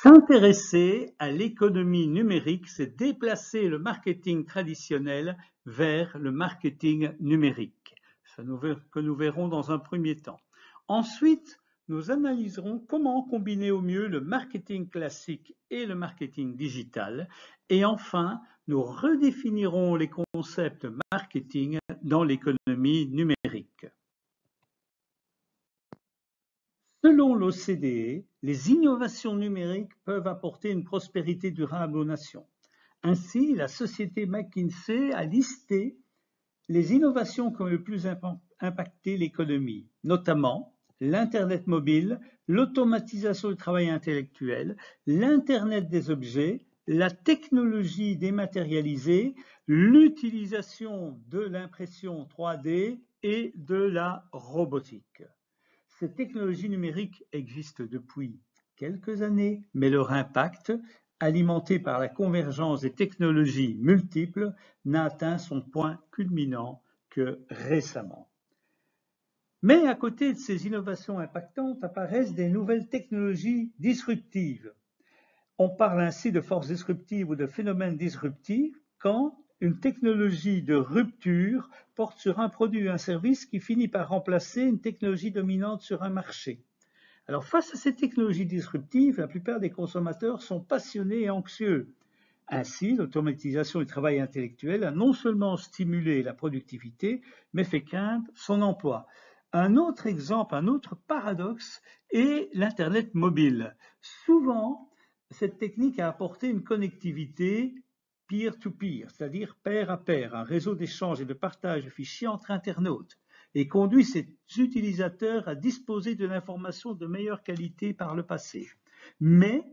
S'intéresser à l'économie numérique, c'est déplacer le marketing traditionnel vers le marketing numérique, que nous verrons dans un premier temps. Ensuite, nous analyserons comment combiner au mieux le marketing classique et le marketing digital. Et enfin, nous redéfinirons les concepts marketing dans l'économie numérique. Selon l'OCDE, les innovations numériques peuvent apporter une prospérité durable aux nations. Ainsi, la société McKinsey a listé les innovations qui ont le plus impacté l'économie, notamment l'Internet mobile, l'automatisation du travail intellectuel, l'Internet des objets, la technologie dématérialisée, l'utilisation de l'impression 3D et de la robotique. Ces technologies numériques existent depuis quelques années, mais leur impact, alimenté par la convergence des technologies multiples, n'a atteint son point culminant que récemment. Mais à côté de ces innovations impactantes apparaissent des nouvelles technologies disruptives. On parle ainsi de forces disruptives ou de phénomènes disruptifs quand une technologie de rupture porte sur un produit ou un service qui finit par remplacer une technologie dominante sur un marché. Alors face à ces technologies disruptives, la plupart des consommateurs sont passionnés et anxieux. Ainsi, l'automatisation du travail intellectuel a non seulement stimulé la productivité, mais fait craindre son emploi. Un autre exemple, un autre paradoxe est l'Internet mobile. Souvent, cette technique a apporté une connectivité peer-to-peer, c'est-à-dire pair à pair, un réseau d'échange et de partage de fichiers entre internautes, et conduit ses utilisateurs à disposer de l'information de meilleure qualité par le passé. Mais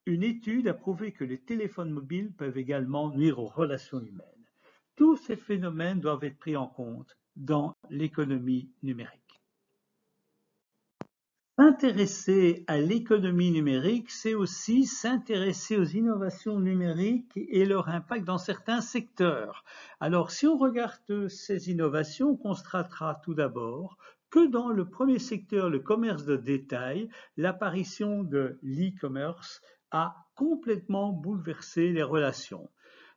une étude a prouvé que les téléphones mobiles peuvent également nuire aux relations humaines. Tous ces phénomènes doivent être pris en compte dans l'économie numérique. S'intéresser à l'économie numérique, c'est aussi s'intéresser aux innovations numériques et leur impact dans certains secteurs. Alors, si on regarde ces innovations, on constatera tout d'abord que dans le premier secteur, le commerce de détail, l'apparition de l'e-commerce a complètement bouleversé les relations.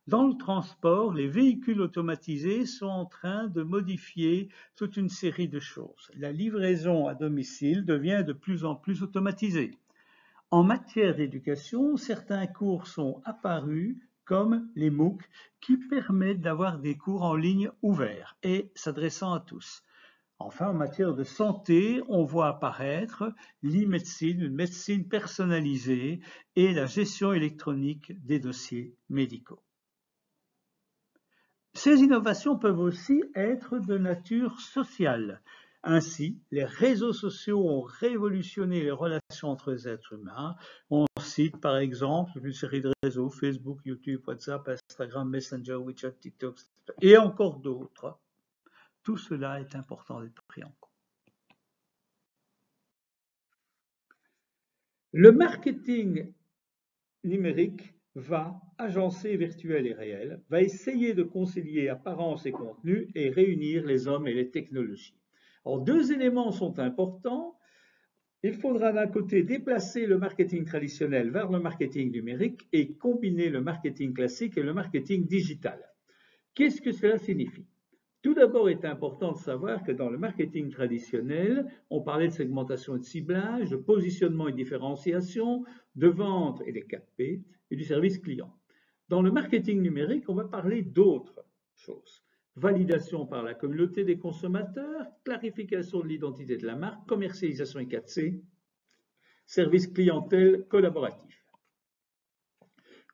Dans le transport, les véhicules automatisés sont en train de modifier toute une série de choses. La livraison à domicile devient de plus en plus automatisée. En matière d'éducation, certains cours sont apparus comme les MOOC qui permettent d'avoir des cours en ligne ouverts et s'adressant à tous. Enfin, en matière de santé, on voit apparaître l'e-médecine, une médecine personnalisée et la gestion électronique des dossiers médicaux. Ces innovations peuvent aussi être de nature sociale. Ainsi, les réseaux sociaux ont révolutionné les relations entre les êtres humains. On cite par exemple une série de réseaux, Facebook, YouTube, WhatsApp, Instagram, Messenger, WeChat, TikTok, et encore d'autres. Tout cela est important d'être pris en compte. Le marketing numérique va agencer virtuel et réel, va essayer de concilier apparence et contenu et réunir les hommes et les technologies. Alors, deux éléments sont importants. Il faudra d'un côté déplacer le marketing traditionnel vers le marketing numérique et combiner le marketing classique et le marketing digital. Qu'est-ce que cela signifie? Tout d'abord, il est important de savoir que dans le marketing traditionnel, on parlait de segmentation et de ciblage, de positionnement et de différenciation, de vente et des 4P, et du service client. Dans le marketing numérique, on va parler d'autres choses. Validation par la communauté des consommateurs, clarification de l'identité de la marque, commercialisation et 4C, service clientèle collaboratif.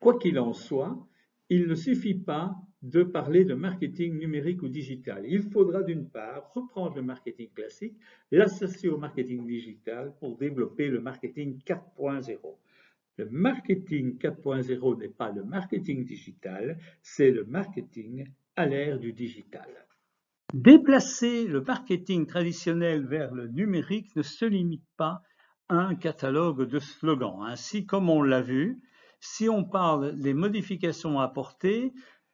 Quoi qu'il en soit, il ne suffit pas de parler de marketing numérique ou digital. Il faudra d'une part reprendre le marketing classique, l'associer au marketing digital pour développer le marketing 4.0. Le marketing 4.0 n'est pas le marketing digital, c'est le marketing à l'ère du digital. Déplacer le marketing traditionnel vers le numérique ne se limite pas à un catalogue de slogans. Ainsi, comme on l'a vu, si on parle des modifications à apporter,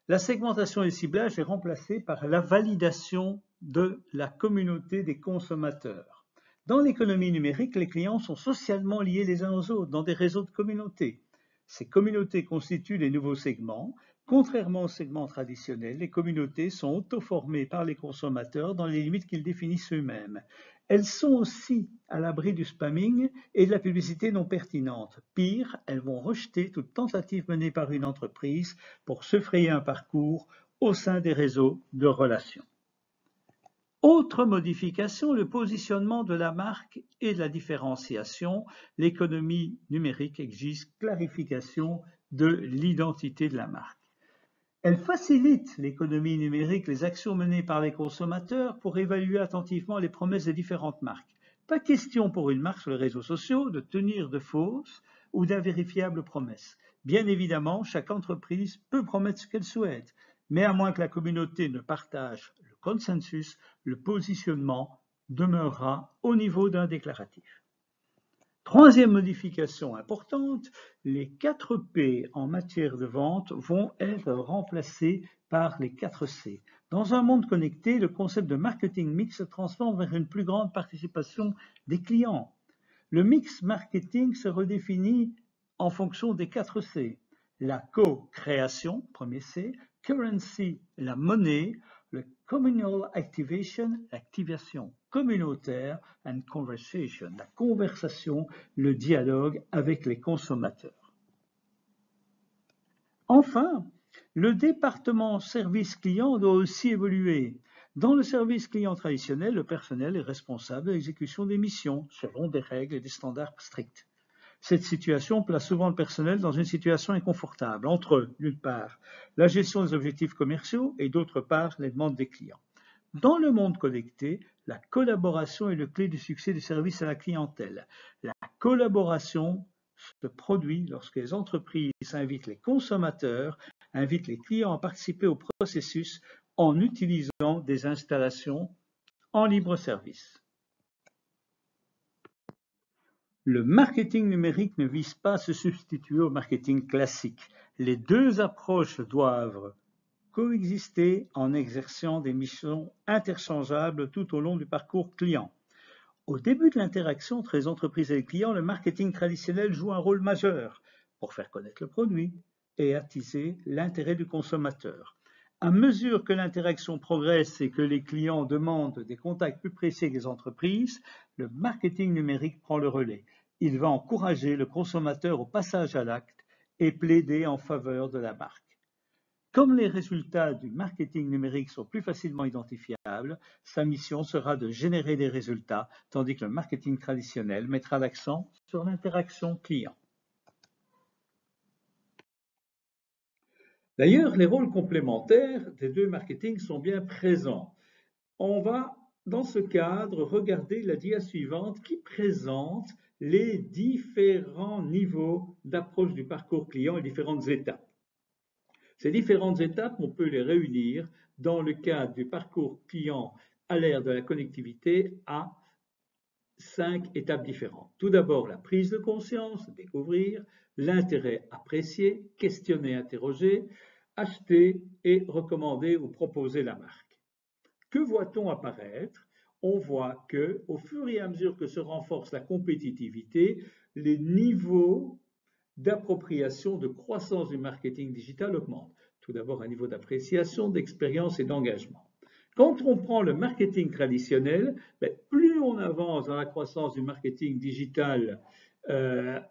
la segmentation et le ciblage est remplacée par la validation de la communauté des consommateurs. Dans l'économie numérique, les clients sont socialement liés les uns aux autres dans des réseaux de communautés. Ces communautés constituent les nouveaux segments. Contrairement aux segments traditionnels, les communautés sont auto-formées par les consommateurs dans les limites qu'ils définissent eux-mêmes. Elles sont aussi à l'abri du spamming et de la publicité non pertinente. Pire, elles vont rejeter toute tentative menée par une entreprise pour se frayer un parcours au sein des réseaux de relations. Autre modification, le positionnement de la marque et de la différenciation. L'économie numérique exige clarification de l'identité de la marque. Elle facilite l'économie numérique, les actions menées par les consommateurs pour évaluer attentivement les promesses des différentes marques. Pas question pour une marque sur les réseaux sociaux de tenir de fausses ou d'invérifiables promesses. Bien évidemment, chaque entreprise peut promettre ce qu'elle souhaite, mais à moins que la communauté ne partage le consensus, le positionnement demeurera au niveau d'un déclaratif. Troisième modification importante, les 4 P en matière de vente vont être remplacés par les 4 C. Dans un monde connecté, le concept de marketing mix se transforme vers une plus grande participation des clients. Le mix marketing se redéfinit en fonction des 4 C. La co-création, premier C, currency, la monnaie, le communal activation, l'activation communautaire, and conversation, la conversation, le dialogue avec les consommateurs. Enfin, le département service client doit aussi évoluer. Dans le service client traditionnel, le personnel est responsable de l'exécution des missions selon des règles et des standards stricts. Cette situation place souvent le personnel dans une situation inconfortable entre, d'une part, la gestion des objectifs commerciaux et d'autre part, les demandes des clients. Dans le monde connecté, la collaboration est le clé du succès du service à la clientèle. La collaboration se produit lorsque les entreprises invitent les consommateurs, invitent les clients à participer au processus en utilisant des installations en libre service. Le marketing numérique ne vise pas à se substituer au marketing classique. Les deux approches doivent coexister en exerçant des missions interchangeables tout au long du parcours client. Au début de l'interaction entre les entreprises et les clients, le marketing traditionnel joue un rôle majeur pour faire connaître le produit et attiser l'intérêt du consommateur. À mesure que l'interaction progresse et que les clients demandent des contacts plus précis avec les entreprises, le marketing numérique prend le relais. Il va encourager le consommateur au passage à l'acte et plaider en faveur de la marque. Comme les résultats du marketing numérique sont plus facilement identifiables, sa mission sera de générer des résultats, tandis que le marketing traditionnel mettra l'accent sur l'interaction client. D'ailleurs, les rôles complémentaires des deux marketings sont bien présents. On va, dans ce cadre, regarder la dia suivante qui présente les différents niveaux d'approche du parcours client et différentes étapes. Ces différentes étapes, on peut les réunir dans le cadre du parcours client à l'ère de la connectivité à 5 étapes différentes. Tout d'abord, la prise de conscience, découvrir, l'intérêt apprécié, questionner, interroger, acheter et recommander ou proposer la marque. Que voit-on apparaître? On voit que, au fur et à mesure que se renforce la compétitivité, les niveaux d'appropriation, de croissance du marketing digital augmentent. Tout d'abord, un niveau d'appréciation, d'expérience et d'engagement. Quand on prend le marketing traditionnel, plus on avance dans la croissance du marketing digital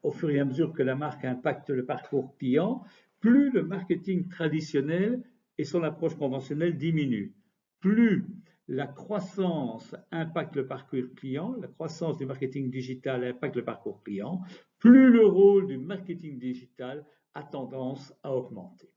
au fur et à mesure que la marque impacte le parcours client, plus le marketing traditionnel et son approche conventionnelle diminuent. Plus la croissance impacte le parcours client, la croissance du marketing digital impacte le parcours client, plus le rôle du marketing digital a tendance à augmenter.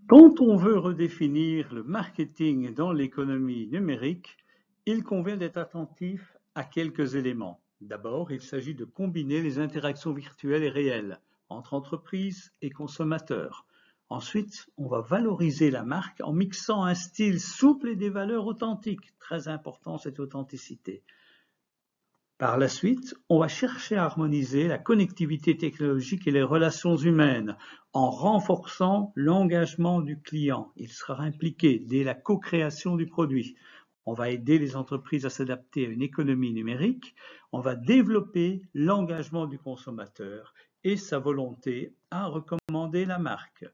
Quand on veut redéfinir le marketing dans l'économie numérique, il convient d'être attentif à quelques éléments. D'abord, il s'agit de combiner les interactions virtuelles et réelles entre entreprises et consommateurs. Ensuite, on va valoriser la marque en mixant un style souple et des valeurs authentiques. Très important, cette authenticité. Par la suite, on va chercher à harmoniser la connectivité technologique et les relations humaines en renforçant l'engagement du client. Il sera impliqué dès la co-création du produit. On va aider les entreprises à s'adapter à une économie numérique. On va développer l'engagement du consommateur et sa volonté à recommander la marque.